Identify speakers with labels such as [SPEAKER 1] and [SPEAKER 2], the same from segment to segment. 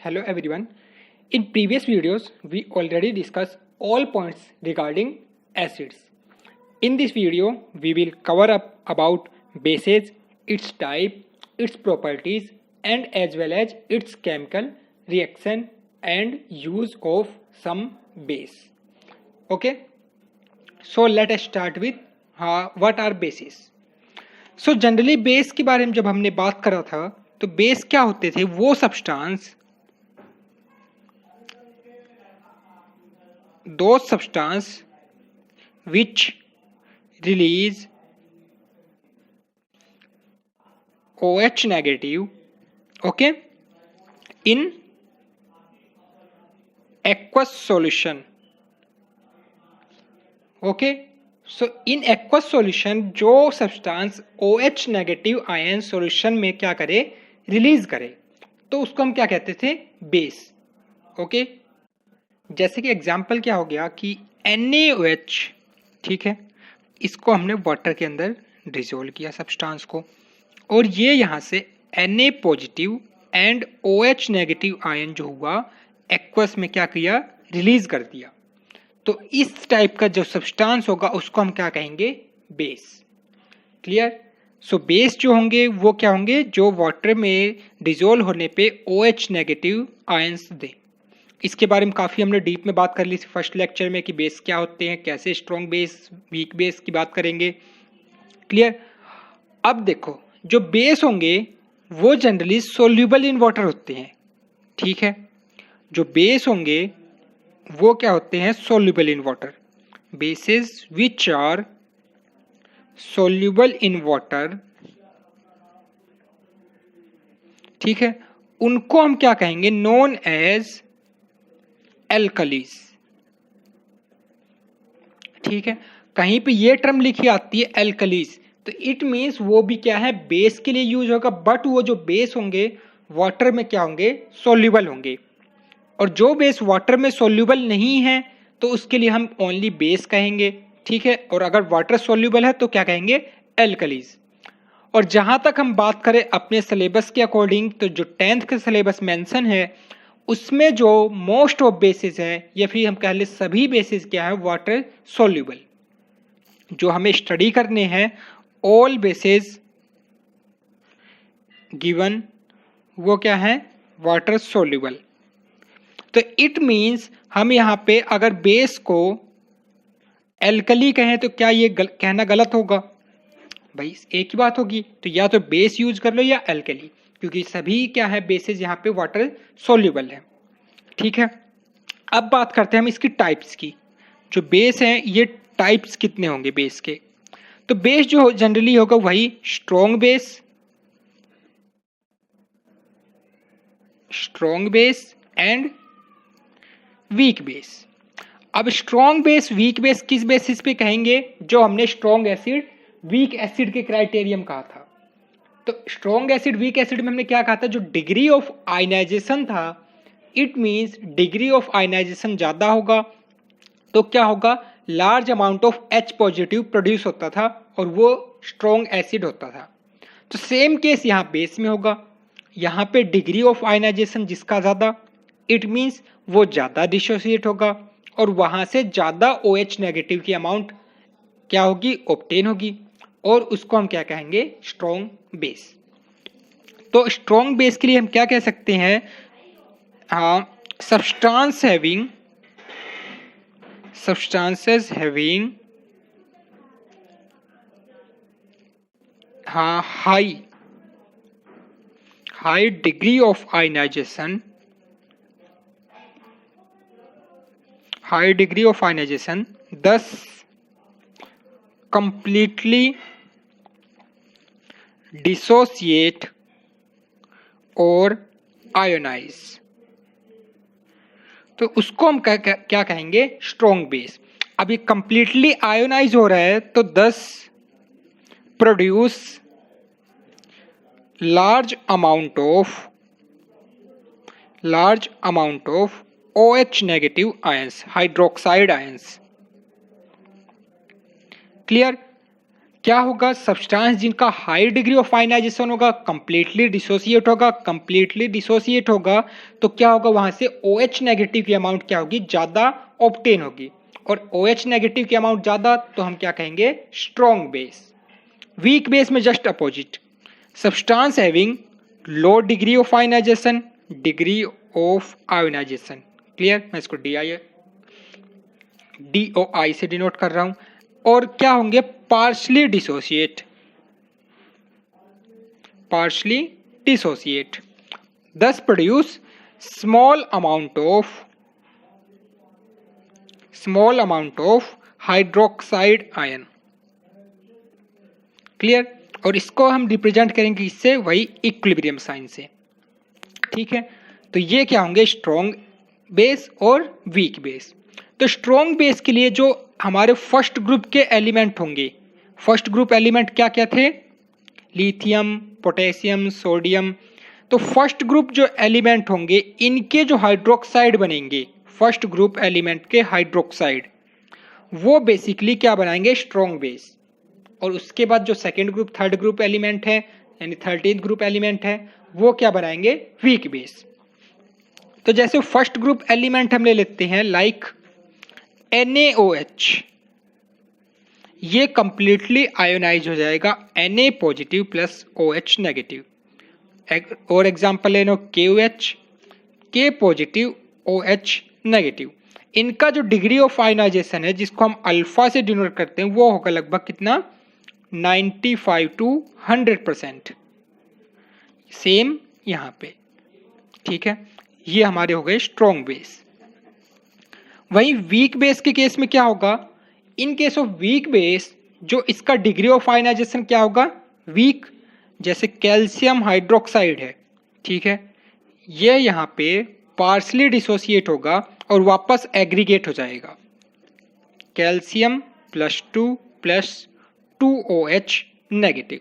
[SPEAKER 1] Hello everyone. In previous videos, we already discussed all points regarding acids. In this video, we will cover up about bases, its type, its properties, and as well as its chemical reaction and use of some base. Okay. So let us start with what are bases. So generally base के बारे में जब हमने बात करा था तो base क्या होते थे, वो सब्सटेंस, दो substance which release OH negative okay in aqueous solution. Okay, so in aqueous solution जो substance OH negative ion solution में क्या करे, रिलीज करे, तो उसको हम क्या कहते थे, बेस. ओके, जैसे कि एग्जांपल क्या हो गया कि NaOH, ठीक है, इसको हमने वाटर के अंदर डिसोल्व किया सब्सटेंस को, और ये यहाँ से Na positive and OH negative ion जो हुआ एक्वस में क्या किया, रिलीज कर दिया. तो इस टाइप का जो सब्सटेंस होगा उसको हम क्या कहेंगे, बेस. क्लियर. सो बेस जो होंगे वो क्या होंगे, जो वाटर में डिसोल्व होने पे OH नेगेटिव आयंस दे. इसके बारे में काफ़ी हमने डीप में बात कर ली फर्स्ट लेक्चर में कि बेस क्या होते हैं, कैसे स्ट्रॉन्ग बेस, वीक बेस की बात करेंगे. क्लियर. अब देखो, जो बेस होंगे वो जनरली सोल्यूबल इन वाटर होते हैं. ठीक है, जो बेस होंगे वो क्या होते हैं, soluble in water. Bases which are soluble in water, ठीक है, उनको हम क्या कहेंगे, नोन एज एल्कलीज. ठीक है, कहीं पे ये टर्म लिखी आती है एल्कलीज, तो इट मीन्स वो भी क्या है, बेस के लिए यूज होगा, बट वो जो बेस होंगे वाटर में क्या होंगे, सोल्यूबल होंगे. और जो बेस वाटर में सोल्यूबल नहीं है तो उसके लिए हम ओनली बेस कहेंगे. ठीक है, और अगर वाटर सोल्यूबल है तो क्या कहेंगे, एल्कलीज. और जहां तक हम बात करें अपने सिलेबस के अकॉर्डिंग, तो जो 10th का सिलेबस मेंशन है उसमें जो मोस्ट ऑफ बेसिस है, या फिर हम कह ले सभी बेसिस क्या है, वाटर सोल्यूबल. जो हमें स्टडी करने हैं ऑल बेसिस गिवन, वो क्या है, वाटर सोल्यूबल. तो इट मीन्स हम यहाँ पे अगर बेस को एल्कली कहें तो क्या ये कहना गलत होगा भाई, एक ही बात होगी. तो या तो बेस यूज कर लो या एल्कली, क्योंकि सभी क्या है, बेसिस यहाँ पे वाटर सोल्यूबल है. ठीक है, अब बात करते हैं हम इसकी टाइप्स की. जो बेस हैं ये टाइप्स कितने होंगे बेस के, तो बेस जो जनरली होगा वही strong base and weak base. अब स्ट्रॉन्ग बेस, वीक बेस किस बेसिस पे कहेंगे, जो हमने स्ट्रॉन्ग एसिड वीक एसिड के क्राइटेरियम कहा था. तो स्ट्रॉन्ग एसिड वीक एसिड में हमने क्या कहा था, जो डिग्री ऑफ आयनाइजेशन था, it means degree of ionisation ज्यादा होगा तो क्या होगा, large amount of H positive produce होता था और वो स्ट्रॉन्ग एसिड होता था. तो सेम केस यहाँ बेस में होगा. यहाँ पे डिग्री ऑफ आयनाइजेशन जिसका ज्यादा, इट मीन्स वो ज्यादा डिसोसिएट होगा और वहां से ज्यादा OH नेगेटिव की अमाउंट क्या होगी, ऑब्टेन होगी, और उसको हम क्या कहेंगे, स्ट्रॉन्ग बेस. तो स्ट्रॉन्ग बेस के लिए हम क्या कह सकते हैं, substances having high degree of ionization, thus completely dissociate or ionize. तो उसको हम क्या कहेंगे, स्ट्रॉन्ग बेस. अब ये कंप्लीटली आयोनाइज हो रहा है तो दस produce large amount of OH negative ions, hydroxide ions. Clear. क्या होगा, सब्सटेंस जिनका हाई डिग्री ऑफ आयनाइजेशन होगा कंप्लीटली डिसोसिएट होगा, कंप्लीटली डिसोसिएट होगा तो क्या होगा, वहां से OH नेगेटिव की अमाउंट क्या होगी, ज्यादा ऑब्टेन होगी, और OH नेगेटिव की अमाउंट ज्यादा तो हम क्या कहेंगे, स्ट्रॉन्ग बेस। वीक बेस में just opposite, substance having low degree of ionisation, degree of ionisation, clear, मैं इसको DOI से डिनोट कर रहा हूं, और क्या होंगे, partially dissociate, thus produce small amount of hydroxide ion, clear, और इसको हम रिप्रेजेंट करेंगे इससे, वही इक्विलिब्रियम साइन से, ठीक है। तो ये क्या होंगे, स्ट्रॉन्ग बेस और वीक बेस। तो स्ट्रॉन्ग बेस के लिए जो हमारे फर्स्ट ग्रुप के एलिमेंट होंगे, फर्स्ट ग्रुप एलिमेंट क्या क्या थे, लिथियम, पोटेशियम, सोडियम। तो फर्स्ट ग्रुप जो एलिमेंट होंगे इनके जो हाइड्रोक्साइड बनेंगे, फर्स्ट ग्रुप एलिमेंट के हाइड्रोक्साइड, वो बेसिकली क्या बनाएंगे, स्ट्रॉन्ग बेस। और उसके बाद जो second group, third group element है, यानी 13th ग्रुप एलिमेंट है, वो क्या बनाएंगे, वीक बेस। तो जैसे फर्स्ट ग्रुप एलिमेंट हम ले लेते हैं लाइक NaOH, ये कंप्लीटली आयोनाइज हो जाएगा, Na positive plus OH negative. और एग्जांपल ले लो KOH, K positive OH negative. इनका जो डिग्री ऑफ आयोनाइजेशन है जिसको हम अल्फा से डिनोट करते हैं, वो होगा लगभग कितना, 95 to 100%। सेम यहाँ पे, ठीक है, ये हमारे हो गए स्ट्रॉन्ग बेस। वहीं वीक बेस के केस में क्या होगा, in case of weak base जो इसका डिग्री ऑफ आयनाइजेशन क्या होगा, वीक, जैसे कैल्शियम हाइड्रोक्साइड है, ठीक है, ये यहाँ पे पार्शली डिसोसिएट होगा और वापस एग्रीगेट हो जाएगा, कैल्शियम +2 + 2OH नेगेटिव।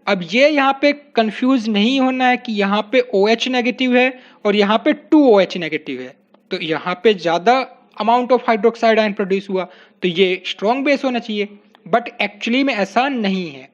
[SPEAKER 1] अब ये यहाँ पे कंफ्यूज नहीं होना है कि यहाँ पे OH नेगेटिव है और यहाँ पे 2OH नेगेटिव है, तो यहाँ पे ज़्यादा amount of hydroxide ion produce हुआ तो ये स्ट्रॉन्ग बेस होना चाहिए, बट एक्चुअली में ऐसा नहीं है।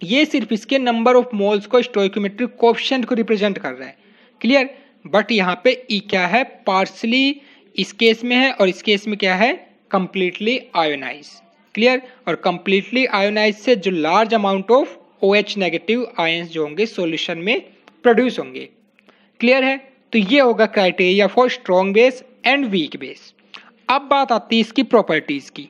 [SPEAKER 1] ये सिर्फ इसके नंबर ऑफ मोल्स को, स्टोइकोमेट्रिक कोएफिशिएंट को रिप्रेजेंट कर रहा है, क्लियर। बट यहाँ पे ई क्या है, पार्शली इस केस में है और इस केस में क्या है, कंप्लीटली आयोनाइज, क्लियर। और कंप्लीटली आयोनाइज से जो large amount of OH negative ions जो होंगे सॉल्यूशन में प्रोड्यूस होंगे, क्लियर है। तो ये होगा criteria for strong base and weak base. अब बात आती है इसकी प्रॉपर्टीज की,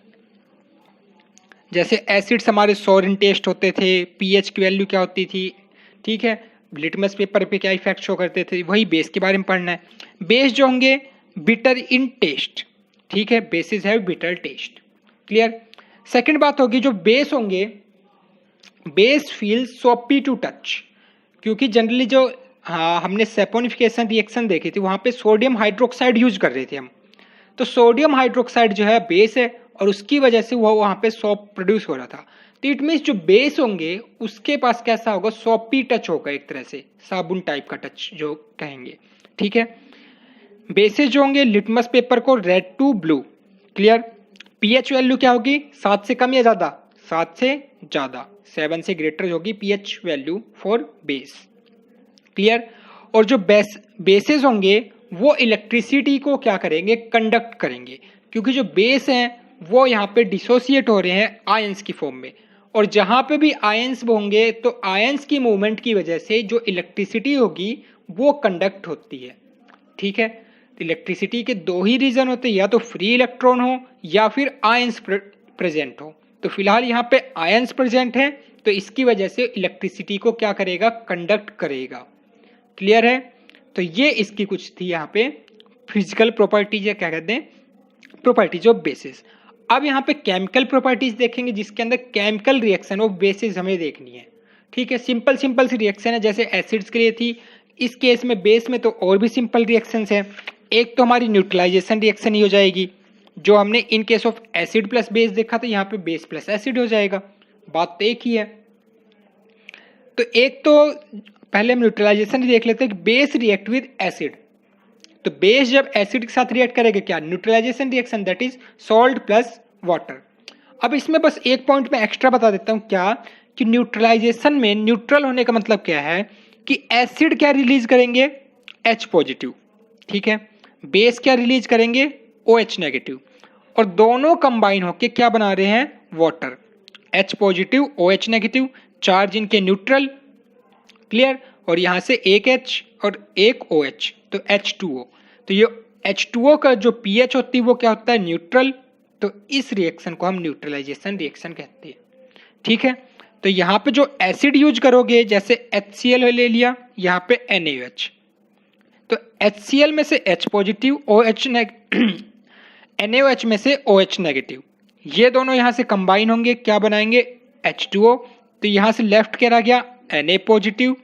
[SPEAKER 1] जैसे एसिड्स हमारे सोर टेस्ट होते थे, pH की वैल्यू क्या होती थी, ठीक है, लिटमस पेपर पे क्या इफेक्ट शो करते थे, वही बेस के बारे में पढ़ना है। बेस जो होंगे बिटर इन टेस्ट, ठीक है, bases have bitter taste, clear. Second बात होगी जो बेस होंगे, base feel soapy to touch, क्योंकि जनरली जो हमने सैपोनिफिकेशन रिएक्शन देखी थी वहां पे सोडियम हाइड्रोक्साइड यूज कर रहे थे हम, तो सोडियम हाइड्रोक्साइड जो है बेस है और उसकी वजह से वो वहां पे सॉप प्रोड्यूस हो रहा था। तो इट मीन्स जो बेस होंगे उसके पास कैसा होगा, सॉपी टच होगा, एक तरह से साबुन टाइप का टच जो कहेंगे, ठीक है। बेसिस जो होंगे लिटमस पेपर को red to blue, clear. pH value क्या होगी, 7 से कम या ज्यादा, 7 से ज्यादा, 7 से ग्रेटर होगी pH value for base, clear. और जो बेसिस होंगे वो इलेक्ट्रिसिटी को क्या करेंगे, कंडक्ट करेंगे, क्योंकि जो बेस हैं वो यहाँ पे डिसोसिएट हो रहे हैं आयंस की फॉर्म में, और जहां पे भी आयंस होंगे तो आयंस की मूवमेंट की वजह से जो इलेक्ट्रिसिटी होगी वो कंडक्ट होती है, ठीक है। इलेक्ट्रिसिटी के दो ही रीजन होते हैं, या तो फ्री इलेक्ट्रॉन हो या फिर आयंस प्रेजेंट हो। तो फिलहाल यहाँ पे आयंस प्रेजेंट है तो इसकी वजह से इलेक्ट्रिसिटी को क्या करेगा, कंडक्ट करेगा, क्लियर है। तो ये इसकी कुछ थी यहाँ पे फिजिकल प्रॉपर्टीज, या क्या कहते हैं, प्रॉपर्टीज ऑफ बेसिस। अब यहाँ पे केमिकल प्रॉपर्टीज देखेंगे जिसके अंदर केमिकल रिएक्शन ऑफ बेसिस हमें देखनी है, ठीक है। सिंपल सिंपल सी रिएक्शन है, जैसे एसिड्स के लिए थी, इस केस में बेस में तो और भी सिंपल रिएक्शंस हैं। एक तो हमारी न्यूट्रलाइजेशन रिएक्शन ही हो जाएगी, जो हमने in case of acid plus base देखा था, यहाँ पे बेस प्लस एसिड हो जाएगा, बात तो एक ही है। तो एक तो पहले हम न्यूट्रलाइजेशन देख लेते हैं कि बेस रिएक्ट विद एसिड, तो बेस जब एसिड के साथ रिएक्ट करेगा क्या, neutralisation reaction, that is salt plus water. अब इसमें बस एक पॉइंट मैं एक्स्ट्रा बता देता हूँ, क्या कि न्यूट्रलाइजेशन में न्यूट्रल होने का मतलब क्या है कि एसिड क्या रिलीज करेंगे, H पॉजिटिव, ठीक है, बेस क्या रिलीज करेंगे, OH नेगेटिव, और दोनों कंबाइन होके क्या बना रहे हैं, water, H positive OH negative, charge इनके न्यूट्रल, क्लियर, और यहां से एक H और एक OH, तो H2O। तो ये H2O का जो pH होती है वो क्या होता है, न्यूट्रल, तो इस रिएक्शन को हम न्यूट्रलाइजेशन रिएक्शन कहते हैं, ठीक है। तो यहाँ पे जो एसिड यूज करोगे, जैसे HCl ले लिया, यहाँ पे NaOH, तो HCl में से H पॉजिटिव, OH NaOH में से OH नेगेटिव, ये दोनों यहाँ से कंबाइन होंगे, क्या बनाएंगे, H2O। तो यहाँ से लेफ्ट क्या रह गया, Na पॉजिटिव,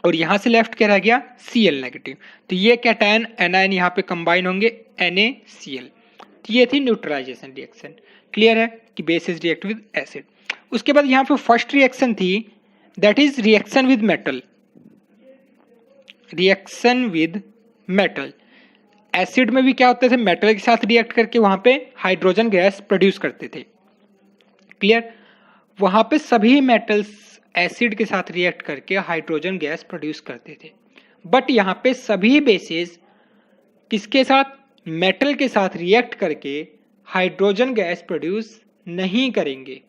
[SPEAKER 1] और यहाँ से लेफ्ट क्या रह गया, Cl नेगेटिव। तो ये कैटायन एनायन यहाँ पे कंबाइन होंगे, NaCl। तो ये थी न्यूट्रलाइजेशन रिएक्शन। क्लियर है कि base is react with acid. उसके बाद यहाँ पे फर्स्ट रिएक्शन थी, that is reaction with metal. Reaction with metal, acid में भी क्या होते थे, मेटल के साथ रिएक्ट करके वहां पे हाइड्रोजन गैस प्रोड्यूस करते थे। क्लियर, वहां पे सभी मेटल्स एसिड के साथ रिएक्ट करके हाइड्रोजन गैस प्रोड्यूस करते थे, बट यहाँ पे सभी बेसेस किसके साथ, मेटल के साथ रिएक्ट करके हाइड्रोजन गैस प्रोड्यूस नहीं करेंगे।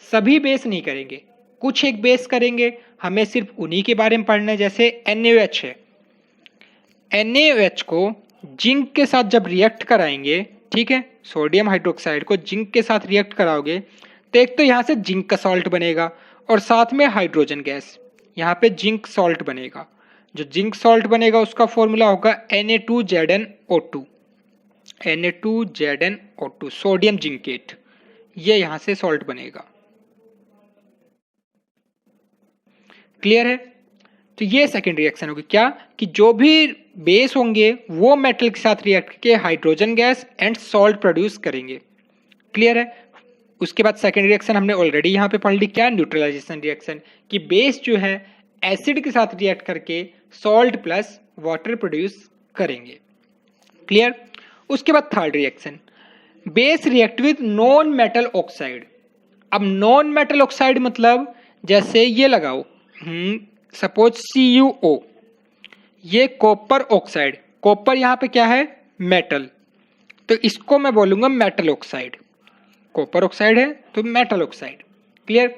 [SPEAKER 1] सभी बेस नहीं करेंगे, कुछ एक बेस करेंगे, हमें सिर्फ उन्हीं के बारे में पढ़ना है। जैसे NaOH है, NaOH को जिंक के साथ जब रिएक्ट कराएंगे, ठीक है, सोडियम हाइड्रोक्साइड को जिंक के साथ रिएक्ट कराओगे, तो एक तो यहाँ से जिंक का सॉल्ट बनेगा और साथ में हाइड्रोजन गैस, यहाँ पे जिंक सॉल्ट बनेगा। जो जिंक सॉल्ट बनेगा उसका फॉर्मूला होगा Na2ZnO2, Na2ZnO2 सोडियम जिंकेट, ये यहाँ से सॉल्ट बनेगा। क्लियर है, तो ये सेकेंड रिएक्शन होगी, क्या कि जो भी बेस होंगे वो मेटल के साथ रिएक्ट करके hydrogen gas and salt produce करेंगे। क्लियर है। उसके बाद सेकेंड रिएक्शन हमने ऑलरेडी यहाँ पे पढ़ ली, क्या, न्यूट्रलाइजेशन रिएक्शन, कि बेस जो है एसिड के साथ रिएक्ट करके सॉल्ट प्लस वाटर प्रोड्यूस करेंगे। क्लियर। उसके बाद third reaction, base react with non metal oxide. अब नॉन मेटल ऑक्साइड मतलब जैसे ये लगाओ, सपोज CuO, ये कॉपर ऑक्साइड, कॉपर यहाँ पे क्या है, मेटल, तो इसको मैं बोलूंगा मेटल ऑक्साइड। कॉपर ऑक्साइड है तो मेटल ऑक्साइड। क्लियर।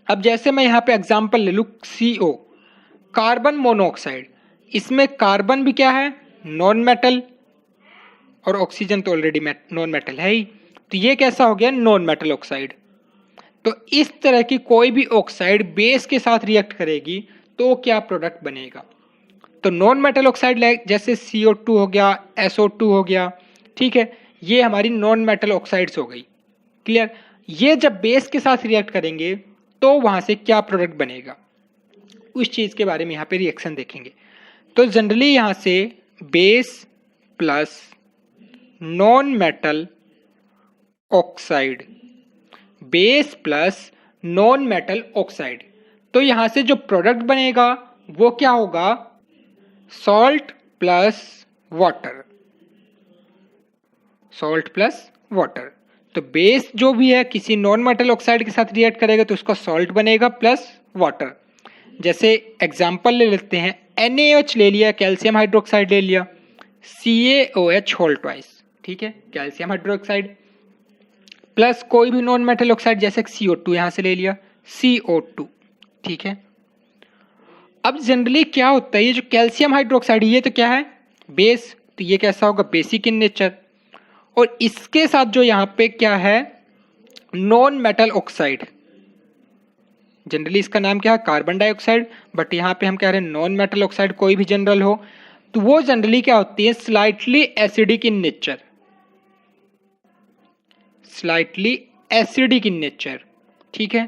[SPEAKER 1] अब जैसे मैं यहाँ पे एग्जांपल ले लूँ CO, कार्बन मोनोऑक्साइड, इसमें कार्बन भी क्या है, नॉन मेटल, और ऑक्सीजन तो ऑलरेडी नॉन मेटल है ही, तो ये कैसा हो गया, नॉन मेटल ऑक्साइड। तो इस तरह की कोई भी ऑक्साइड बेस के साथ रिएक्ट करेगी तो क्या प्रोडक्ट बनेगा, तो नॉन मेटल ऑक्साइड जैसे CO2 हो गया, SO2 हो गया, ठीक है, ये हमारी नॉन मेटल ऑक्साइड्स हो गई। क्लियर। ये जब बेस के साथ रिएक्ट करेंगे तो वहां से क्या प्रोडक्ट बनेगा, उस चीज के बारे में यहाँ पे रिएक्शन देखेंगे। तो जनरली यहाँ से base plus non metal oxide, base plus non metal oxide, तो यहां से जो प्रोडक्ट बनेगा वो क्या होगा, salt plus water, salt plus water. तो बेस जो भी है किसी नॉन मेटल ऑक्साइड के साथ रिएक्ट करेगा तो उसका सॉल्ट बनेगा प्लस वाटर। जैसे एग्जांपल ले लेते हैं, NaOH ले लिया, कैल्शियम हाइड्रोक्साइड ले लिया, CaOH होल ट्वाइस, ठीक है, कैल्शियम हाइड्रोक्साइड, प्लस कोई भी नॉन मेटल ऑक्साइड जैसे CO2 यहां से ले लिया, CO2, ठीक है। अब जनरली क्या होता है, ये जो कैल्शियम हाइड्रोक्साइड ये तो क्या है, बेस, तो ये कैसा होगा, बेसिक इन नेचर, और इसके साथ जो यहां पे क्या है, नॉन मेटल ऑक्साइड, जनरली इसका नाम क्या है, कार्बन डाइऑक्साइड, बट यहां पे हम कह रहे हैं नॉन मेटल ऑक्साइड, कोई भी जनरल हो, तो वो जनरली क्या होती है, slightly acidic in nature, slightly acidic in nature, ठीक है।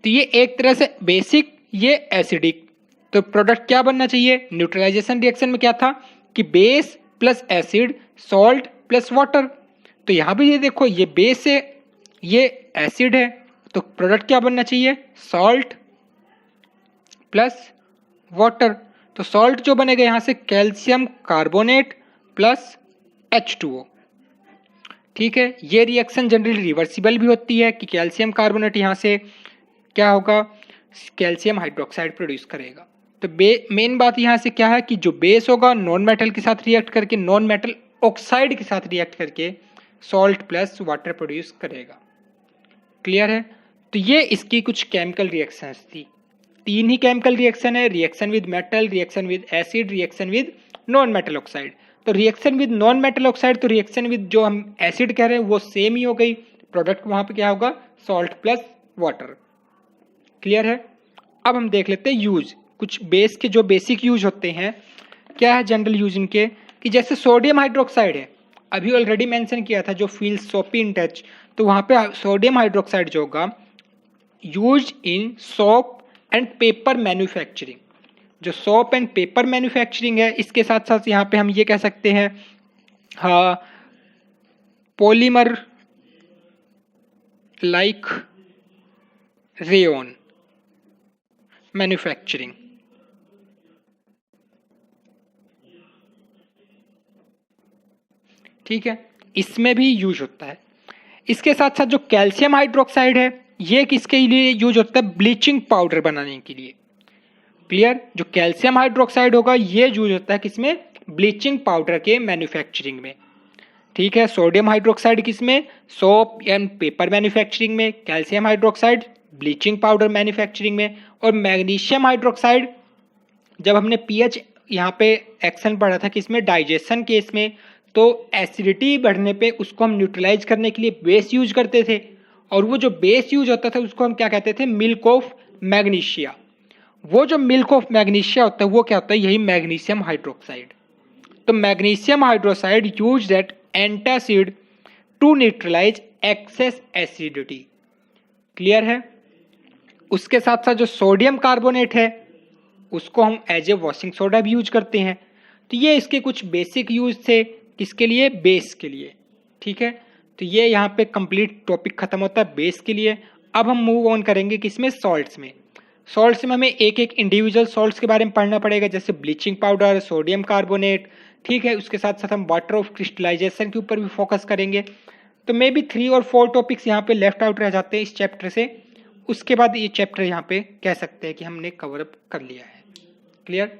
[SPEAKER 1] तो ये एक तरह से बेसिक, ये एसिडिक, तो प्रोडक्ट क्या बनना चाहिए, न्यूट्रलाइजेशन रिएक्शन में क्या था कि base plus acid, salt plus water, तो यहां भी ये देखो, ये बेस है, ये एसिड है, तो प्रोडक्ट क्या बनना चाहिए, सॉल्ट प्लस वाटर। तो सॉल्ट जो बनेगा यहां से कैल्शियम कार्बोनेट प्लस H2O, ठीक है, ये रिएक्शन जनरली रिवर्सिबल भी होती है कि कैल्शियम कार्बोनेट यहाँ से क्या होगा, कैल्शियम हाइड्रोक्साइड प्रोड्यूस करेगा। तो मेन बात यहाँ से क्या है कि जो बेस होगा नॉन मेटल के साथ रिएक्ट करके, नॉन मेटल ऑक्साइड के साथ रिएक्ट करके सॉल्ट प्लस वाटर प्रोड्यूस करेगा। क्लियर है? तो ये इसकी कुछ केमिकल रिएक्शंस थी। 3 ही केमिकल रिएक्शन है, reaction with metal, reaction with acid, reaction with non metal oxide. तो reaction with non metal oxide, तो रिएक्शन विद जो हम एसिड कह रहे हैं वो सेम ही हो गई, प्रोडक्ट वहां पे क्या होगा, सॉल्ट प्लस वाटर। क्लियर है? अब हम देख लेते हैं यूज, कुछ बेस के जो बेसिक यूज होते हैं, क्या है जनरल यूज इनके, कि जैसे सोडियम हाइड्रोक्साइड है, अभी ऑलरेडी मेंशन किया था जो फील्ड सोपी इन टच, तो वहां पे सोडियम हाइड्रोक्साइड जो होगा use in soap and paper manufacturing. जो सोप एंड पेपर मैन्युफैक्चरिंग है, इसके साथ साथ यहाँ पे हम ये कह सकते हैं हाँ पॉलीमर लाइक रेयन मैन्युफैक्चरिंग। ठीक है, इसमें भी यूज होता है। इसके साथ साथ जो कैल्शियम हाइड्रोक्साइड है, ये किसके लिए यूज होता है, ब्लीचिंग पाउडर बनाने के लिए। क्लियर? जो कैल्शियम हाइड्रोक्साइड होगा ये यूज होता है किसमें, ब्लीचिंग पाउडर के मैन्युफैक्चरिंग में। ठीक है, सोडियम हाइड्रोक्साइड किसमें, सोप एंड पेपर मैन्युफैक्चरिंग में, calcium hydroxide bleaching powder manufacturing में, और मैग्नीशियम हाइड्रोक्साइड जब हमने पीएच यहाँ पे एक्शन पढ़ा था किसमें, डाइजेशन केस में, तो एसिडिटी बढ़ने पे उसको हम न्यूट्रलाइज करने के लिए बेस यूज करते थे, और वो जो बेस यूज होता था उसको हम क्या कहते थे, मिल्क ऑफ मैग्नीशिया। वो जो मिल्क ऑफ मैग्नीशिया होता है वो क्या होता है, यही मैग्नीशियम हाइड्रोक्साइड। तो magnesium hydroxide used at antacid to neutralise excess acidity. Clear है? उसके साथ साथ जो सोडियम कार्बोनेट है उसको हम एज ए वॉशिंग सोडा भी यूज करते हैं। तो ये इसके कुछ बेसिक यूज थे, किसके लिए, बेस के लिए। ठीक है, तो ये यहाँ पे कंप्लीट टॉपिक खत्म होता है बेस के लिए। अब हम मूव ऑन करेंगे किसमें, सॉल्ट्स में। सॉल्ट्स में हमें एक एक इंडिविजुअल सॉल्ट्स के बारे में पढ़ना पड़ेगा, जैसे ब्लीचिंग पाउडर, सोडियम कार्बोनेट। ठीक है, उसके साथ साथ हम वाटर ऑफ क्रिस्टलाइजेशन के ऊपर भी फोकस करेंगे। तो मे बी 3 और 4 टॉपिक्स यहाँ पे लेफ्ट आउट रह जाते हैं इस चैप्टर से। उसके बाद ये चैप्टर यहाँ पे कह सकते हैं कि हमने कवर अप कर लिया है। क्लियर?